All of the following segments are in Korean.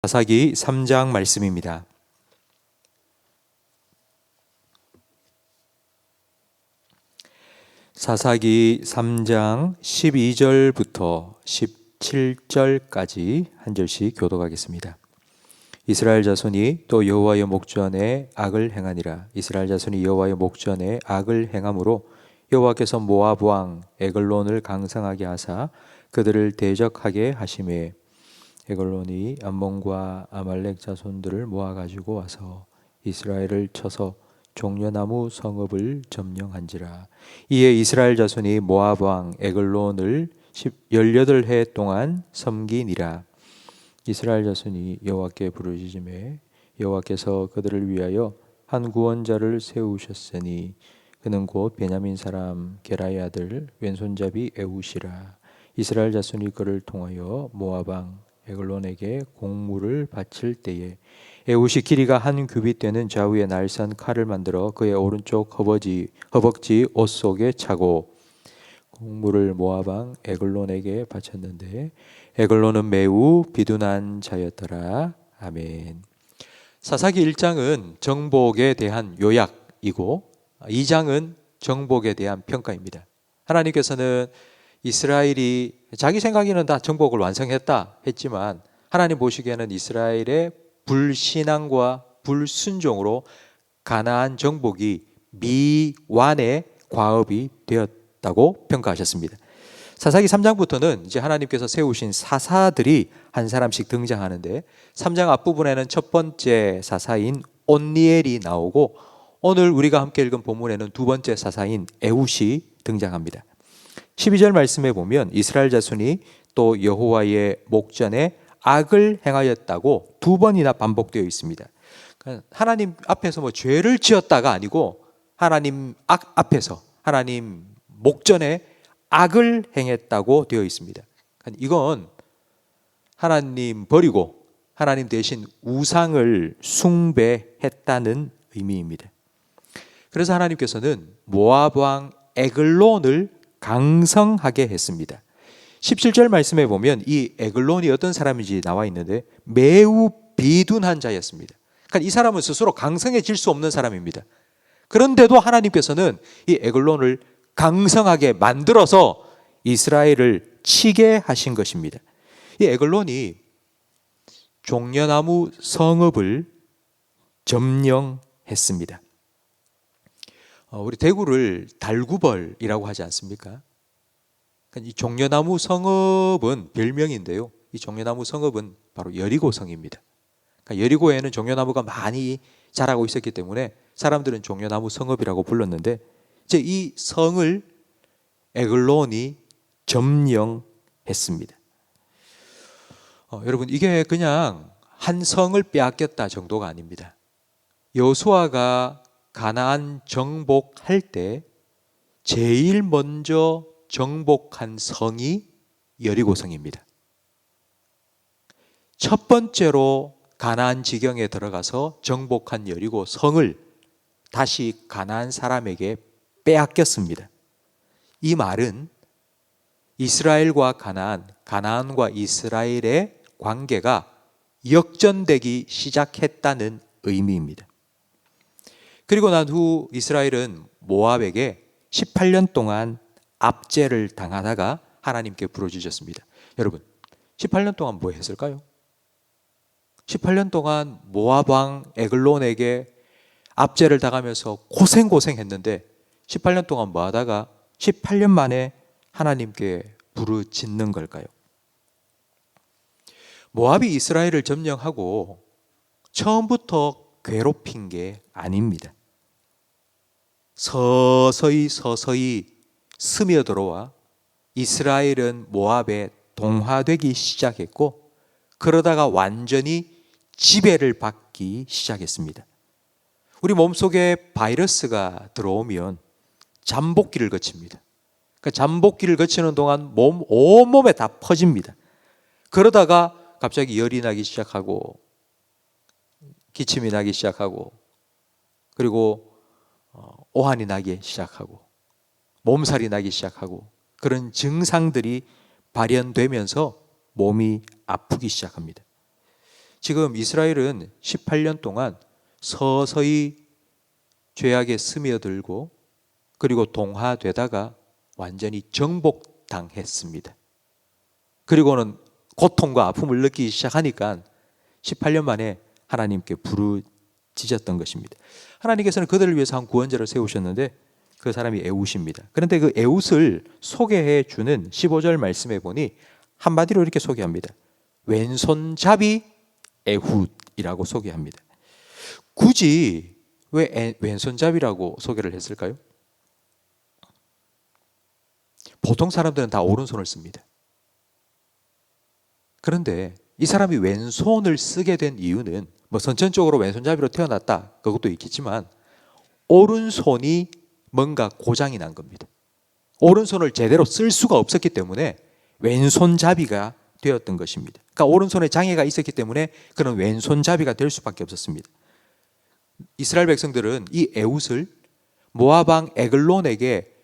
사사기 3장 말씀입니다. 사사기 3장 12절부터 17절까지 한 절씩 교독하겠습니다. 이스라엘 자손이 또 여호와의 목전에 악을 행하니라. 이스라엘 자손이 여호와의 목전에 악을 행함으로 여호와께서 모압 왕 에글론을 강성하게 하사 그들을 대적하게 하시매 에글론이 암몬과 아말렉 자손들을 모아가지고 와서 이스라엘을 쳐서 종려나무 성읍을 점령한지라. 이에 이스라엘 자손이 모압 왕 에글론을 18해 동안 섬기니라. 이스라엘 자손이 여호와께 부르짖음에 여호와께서 그들을 위하여 한 구원자를 세우셨으니 그는 곧 베냐민 사람 게라의 아들 왼손잡이 에훗이라. 이스라엘 자손이 그를 통하여 모압 왕 에글론에게 공물을 바칠 때에 에훗이 길이가 한 규빗 되는 좌우에 날선 칼을 만들어 그의 오른쪽 허벅지 옷 속에 차고 공물을 모압 왕 에글론에게 바쳤는데 에글론은 매우 비둔한 자였더라. 아멘. 사사기 1장은 정복에 대한 요약이고 2장은 정복에 대한 평가입니다. 하나님께서는 이스라엘이 자기 생각에는 다 정복을 완성했다 했지만 하나님 보시기에는 이스라엘의 불신앙과 불순종으로 가나안 정복이 미완의 과업이 되었다고 평가하셨습니다. 사사기 3장부터는 이제 하나님께서 세우신 사사들이 한 사람씩 등장하는데 3장 앞부분에는 첫 번째 사사인 온니엘이 나오고 오늘 우리가 함께 읽은 본문에는 두 번째 사사인 에훗이 등장합니다. 12절 말씀에 보면 이스라엘 자손이 또 여호와의 목전에 악을 행하였다고 두 번이나 반복되어 있습니다. 하나님 앞에서 뭐 죄를 지었다가 아니고 하나님 앞에서 하나님 목전에 악을 행했다고 되어 있습니다. 이건 하나님 버리고 하나님 대신 우상을 숭배했다는 의미입니다. 그래서 하나님께서는 모압 왕 에글론을 강성하게 했습니다. 17절 말씀에 보면 이 에글론이 어떤 사람인지 나와 있는데 매우 비둔한 자였습니다. 그러니까 이 사람은 스스로 강성해질 수 없는 사람입니다. 그런데도 하나님께서는 이 에글론을 강성하게 만들어서 이스라엘을 치게 하신 것입니다. 이 에글론이 종려나무 성읍을 점령했습니다. 우리 대구를 달구벌이라고 하지 않습니까? 이 종려나무 성읍은 별명인데요. 이 종려나무 성읍은 바로 여리고성입니다. 그러니까 여리고에는 종려나무가 많이 자라고 있었기 때문에 사람들은 종려나무 성읍이라고 불렀는데 이제 이 성을 에글론이 점령했습니다. 여러분 이게 그냥 한 성을 빼앗겼다 정도가 아닙니다. 여호수아가 가나안 정복할 때 제일 먼저 정복한 성이 여리고성입니다. 첫 번째로 가나안 지경에 들어가서 정복한 여리고성을 다시 가나안 사람에게 빼앗겼습니다. 이 말은 이스라엘과 가나안과 이스라엘의 관계가 역전되기 시작했다는 의미입니다. 그리고 난 후 이스라엘은 모압에게 18년 동안 압제를 당하다가 하나님께 부르짖었습니다. 여러분 18년 동안 뭐 했을까요? 18년 동안 모압 왕 에글론에게 압제를 당하면서 고생했는데 18년 동안 뭐 하다가 18년 만에 하나님께 부르짖는 걸까요? 모압이 이스라엘을 점령하고 처음부터 괴롭힌 게 아닙니다. 서서히 스며들어와 이스라엘은 모압에 동화되기 시작했고 그러다가 완전히 지배를 받기 시작했습니다. 우리 몸속에 바이러스가 들어오면 잠복기를 거칩니다. 그러니까 잠복기를 거치는 동안 온몸에 다 퍼집니다. 그러다가 갑자기 열이 나기 시작하고 기침이 나기 시작하고 그리고 오한이 나기 시작하고 몸살이 나기 시작하고 그런 증상들이 발현되면서 몸이 아프기 시작합니다. 지금 이스라엘은 18년 동안 서서히 죄악에 스며들고 그리고 동화되다가 완전히 정복당했습니다. 그리고는 고통과 아픔을 느끼기 시작하니까 18년 만에 하나님께 부르짖었던 것입니다. 하나님께서는 그들을 위해서 한 구원자를 세우셨는데 그 사람이 에훗입니다. 그런데 그 에훗을 소개해 주는 15절 말씀에 보니 한마디로 이렇게 소개합니다. 왼손잡이 에훗이라고 소개합니다. 굳이 왜 왼손잡이라고 소개를 했을까요? 보통 사람들은 다 오른손을 씁니다. 그런데 이 사람이 왼손을 쓰게 된 이유는 선천적으로 왼손잡이로 태어났다 그것도 있겠지만 오른손이 뭔가 고장이 난 겁니다. 오른손을 제대로 쓸 수가 없었기 때문에 왼손잡이가 되었던 것입니다. 그러니까 오른손에 장애가 있었기 때문에 그런 왼손잡이가 될 수밖에 없었습니다. 이스라엘 백성들은 이 에훗을 모압 왕 에글론에게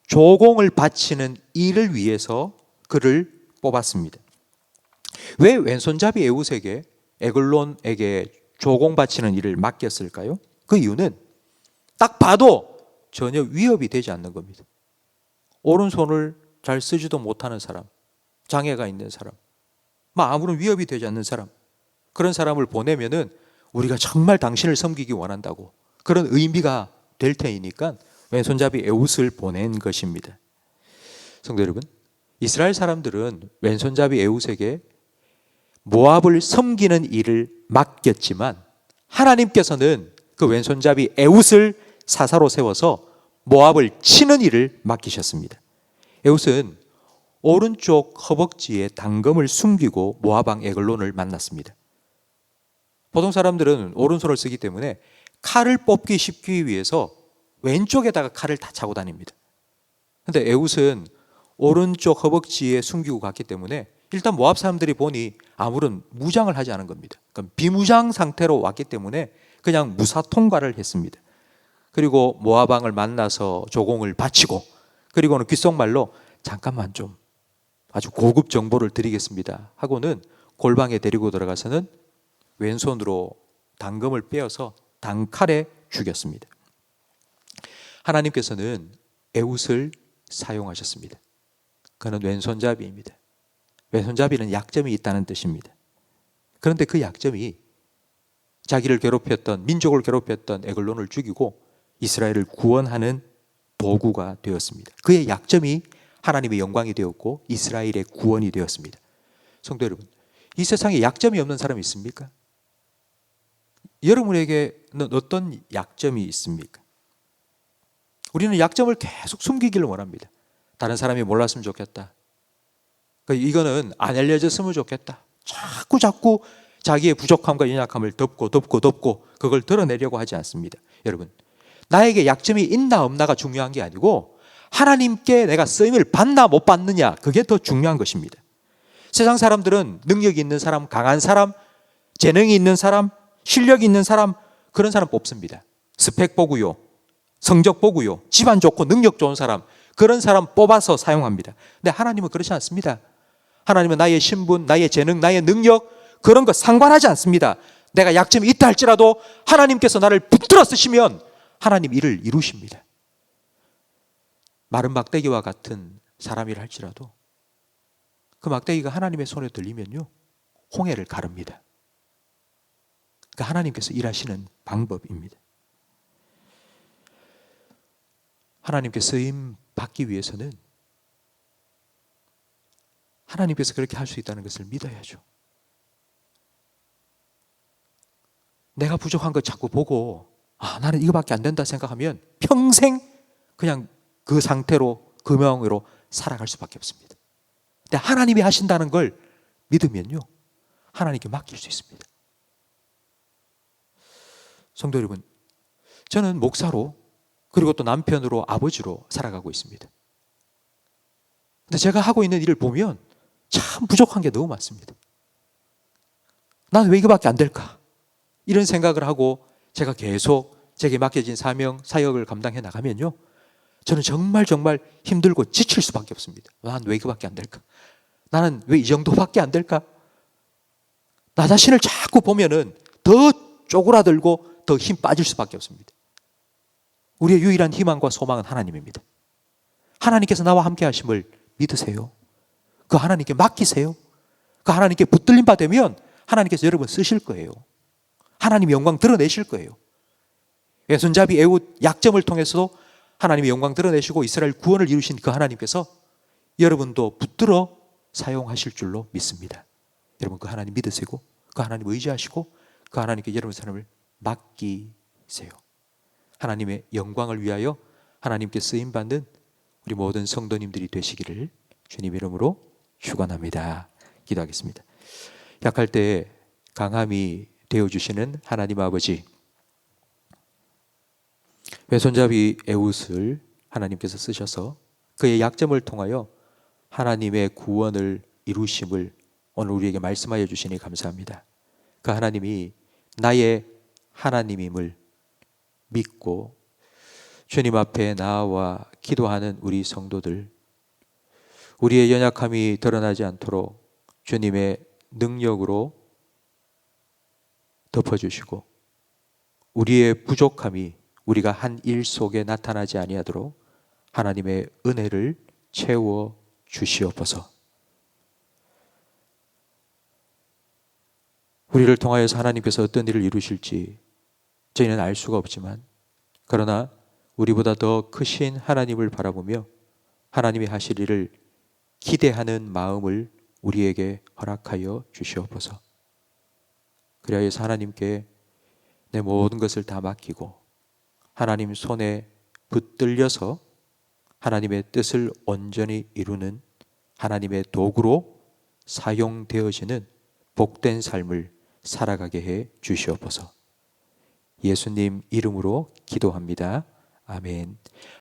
조공을 바치는 일을 위해서 그를 뽑았습니다. 왜 왼손잡이 에훗에게 에글론에게 조공 바치는 일을 맡겼을까요? 그 이유는 딱 봐도 전혀 위협이 되지 않는 겁니다. 오른손을 잘 쓰지도 못하는 사람, 장애가 있는 사람, 아무런 위협이 되지 않는 사람, 그런 사람을 보내면은 우리가 정말 당신을 섬기기 원한다고 그런 의미가 될 테니까 왼손잡이 에훗을 보낸 것입니다. 성도 여러분, 이스라엘 사람들은 왼손잡이 에훗에게 모압을 섬기는 일을 맡겼지만 하나님께서는 그 왼손잡이 에훗을 사사로 세워서 모압을 치는 일을 맡기셨습니다. 에훗은 오른쪽 허벅지에 단검을 숨기고 모압 왕 에글론을 만났습니다. 보통 사람들은 오른손을 쓰기 때문에 칼을 뽑기 쉽기 위해서 왼쪽에다가 칼을 다 차고 다닙니다. 그런데 에훗은 오른쪽 허벅지에 숨기고 갔기 때문에 일단 모압 사람들이 보니 아무런 무장을 하지 않은 겁니다. 그러니까 비무장 상태로 왔기 때문에 그냥 무사 통과를 했습니다. 그리고 모압 왕을 만나서 조공을 바치고 그리고는 귓속말로 잠깐만 좀 아주 고급 정보를 드리겠습니다 하고는 골방에 데리고 들어가서는 왼손으로 단검을 빼어서 단칼에 죽였습니다. 하나님께서는 에훗을 사용하셨습니다. 그는 왼손잡이입니다. 왼손잡이는 약점이 있다는 뜻입니다. 그런데 그 약점이 자기를 괴롭혔던, 민족을 괴롭혔던 에글론을 죽이고 이스라엘을 구원하는 도구가 되었습니다. 그의 약점이 하나님의 영광이 되었고 이스라엘의 구원이 되었습니다. 성도 여러분, 이 세상에 약점이 없는 사람이 있습니까? 여러분에게는 어떤 약점이 있습니까? 우리는 약점을 계속 숨기기를 원합니다. 다른 사람이 몰랐으면 좋겠다. 이거는 안 알려졌으면 좋겠다. 자꾸 자기의 부족함과 연약함을 덮고 그걸 드러내려고 하지 않습니다. 여러분, 나에게 약점이 있나 없나가 중요한 게 아니고 하나님께 내가 쓰임을 받나 못 받느냐, 그게 더 중요한 것입니다. 세상 사람들은 능력이 있는 사람, 강한 사람, 재능이 있는 사람, 실력이 있는 사람, 그런 사람 뽑습니다. 스펙 보고요, 성적 보고요, 집안 좋고 능력 좋은 사람, 그런 사람 뽑아서 사용합니다. 근데 하나님은 그렇지 않습니다. 하나님은 나의 신분, 나의 재능, 나의 능력, 그런 거 상관하지 않습니다. 내가 약점이 있다 할지라도 하나님께서 나를 붙들어 쓰시면 하나님 일을 이루십니다. 마른 막대기와 같은 사람이라 할지라도 그 막대기가 하나님의 손에 들리면요, 홍해를 가릅니다. 그러니까 하나님께서 일하시는 방법입니다. 하나님께 쓰임 받기 위해서는 하나님께서 그렇게 할 수 있다는 것을 믿어야죠. 내가 부족한 것 자꾸 보고 나는 이거밖에 안 된다 생각하면 평생 그냥 그 상태로, 그 명으로 살아갈 수밖에 없습니다. 근데 하나님이 하신다는 걸 믿으면요, 하나님께 맡길 수 있습니다. 성도 여러분, 저는 목사로 그리고 또 남편으로, 아버지로 살아가고 있습니다. 근데 제가 하고 있는 일을 보면 참 부족한 게 너무 많습니다. 난 왜 이거밖에 안 될까? 이런 생각을 하고 제가 계속 제게 맡겨진 사명, 사역을 감당해 나가면요, 저는 정말 힘들고 지칠 수밖에 없습니다. 난 왜 이거밖에 안 될까? 나는 왜 이 정도밖에 안 될까? 나 자신을 자꾸 보면은 더 쪼그라들고 더 힘 빠질 수밖에 없습니다. 우리의 유일한 희망과 소망은 하나님입니다. 하나님께서 나와 함께 하심을 믿으세요. 그 하나님께 맡기세요. 그 하나님께 붙들림 받으면 하나님께서 여러분 쓰실 거예요. 하나님의 영광 드러내실 거예요. 왼손잡이 에훗 약점을 통해서도 하나님의 영광 드러내시고 이스라엘 구원을 이루신 그 하나님께서 여러분도 붙들어 사용하실 줄로 믿습니다. 여러분 그 하나님 믿으시고 그 하나님 의지하시고 그 하나님께 여러분 삶을 맡기세요. 하나님의 영광을 위하여 하나님께 쓰임받는 우리 모든 성도님들이 되시기를 주님 이름으로 축원합니다. 기도하겠습니다. 약할 때 강함이 되어주시는 하나님 아버지, 왼손잡이 에훗을 하나님께서 쓰셔서 그의 약점을 통하여 하나님의 구원을 이루심을 오늘 우리에게 말씀하여 주시니 감사합니다. 그 하나님이 나의 하나님임을 믿고 주님 앞에 나와 기도하는 우리 성도들, 우리의 연약함이 드러나지 않도록 주님의 능력으로 덮어주시고 우리의 부족함이 우리가 한 일 속에 나타나지 아니하도록 하나님의 은혜를 채워 주시옵소서. 우리를 통하여서 하나님께서 어떤 일을 이루실지 저희는 알 수가 없지만, 그러나 우리보다 더 크신 하나님을 바라보며 하나님이 하실 일을 기대하는 마음을 우리에게 허락하여 주시옵소서. 그리하여서 하나님께 내 모든 것을 다 맡기고 하나님 손에 붙들려서 하나님의 뜻을 온전히 이루는 하나님의 도구로 사용되어지는 복된 삶을 살아가게 해 주시옵소서. 예수님 이름으로 기도합니다. 아멘.